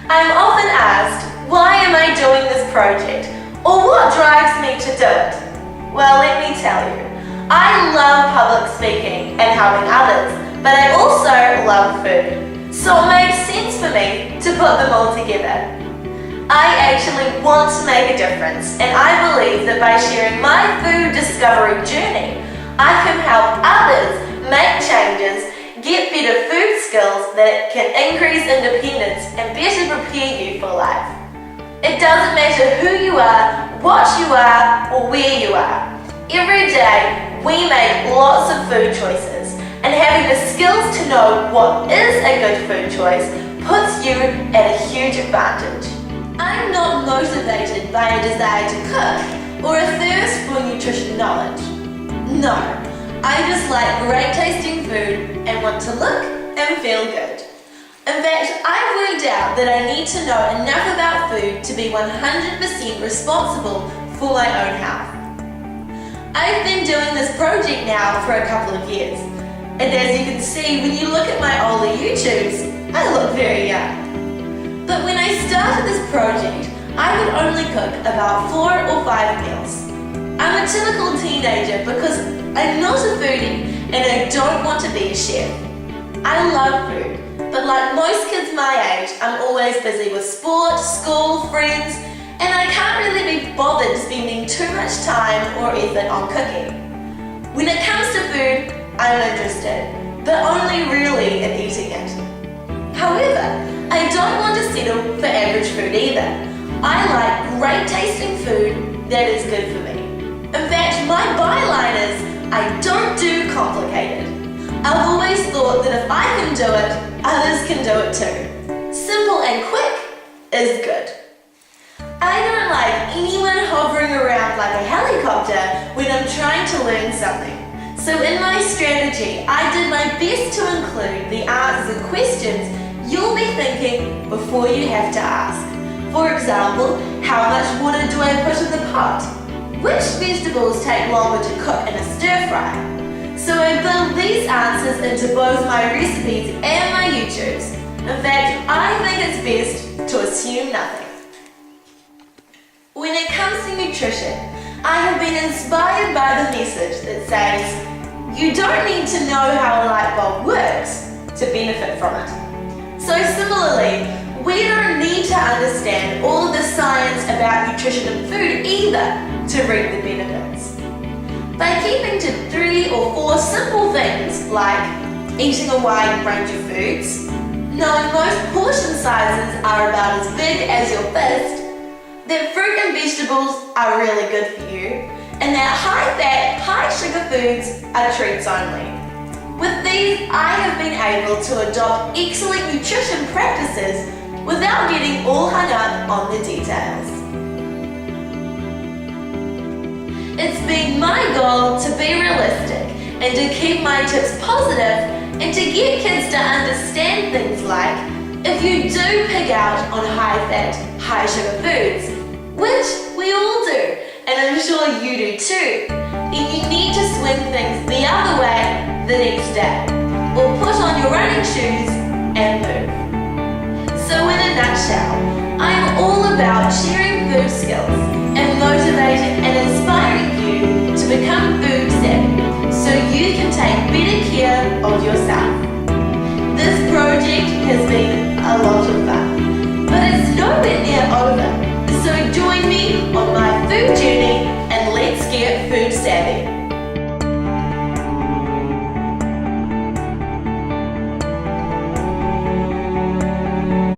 I'm often asked, why am I doing this project? Or what drives me to do it? Well, let me tell you. I love public speaking and helping others, but I also love food. So it made sense for me to put them all together. I actually want to make a difference, and I believe that by sharing my food discovery journey, I can help others make changes, get better food skills that can increase independence and better prepare you for life. It doesn't matter who you are, what you are, or where you are. Every day, we make lots of food choices, and having the skills to know what is a good food choice puts you at a huge advantage. I'm not motivated by a desire to cook or a thirst for nutrition knowledge. No, I just like great tasting food and want to look and feel good. In fact, I've worked out that I need to know enough about food to be 100% responsible for my own health. I've been doing this project now for a couple of years, and as you can see when you look at my older YouTubes, I look very young. But when I started this project, I would only cook about 4 or 5 meals. I'm a typical teenager because I'm not a foodie and I don't want to be a chef. I love food, but like most kids my age, I'm always busy with sport, school, friends, and I can't really be bothered spending too much time or effort on cooking. When it comes to food, I'm interested, but only really in eating it. However, I don't want to settle for average food either. I like great tasting food that is good for me. In fact, my byline is, I don't do complicated. I've always thought that if I can do it, others can do it too. Simple and quick is good. I don't like anyone hovering around like a helicopter when I'm trying to learn something. So in my strategy, I did my best to include the answers and questions you'll be thinking before you have to ask. For example, how much water do I put in the pot? Which vegetables take longer to cook in a stir fry? So I build these answers into both my recipes and my YouTubes. In fact, I think it's best to assume nothing. When it comes to nutrition, I have been inspired by the message that says, you don't need to know how a light bulb works to benefit from it. So similarly, we don't need to understand all of the science about nutrition and food either to reap the benefits. By keeping to 3 or 4 simple things like eating a wide range of foods, knowing most portion sizes are about as big as your fist, that fruit and vegetables are really good for you, and that high-fat, high-sugar foods are treats only. With these, I have been able to adopt excellent nutrition practices without getting all hung up on the details. It's been my goal to be realistic and to keep my tips positive and to get kids to understand things like, if you do pig out on high-fat, high-sugar foods, which we all do, and I'm sure you do too, then you need to swing things the other way the next day, or put on your running shoes and move. So in a nutshell, I am all about sharing food skills and motivating and inspiring you to become food savvy so you can take better care of yourself. This project has been a lot of fun, but it's nowhere near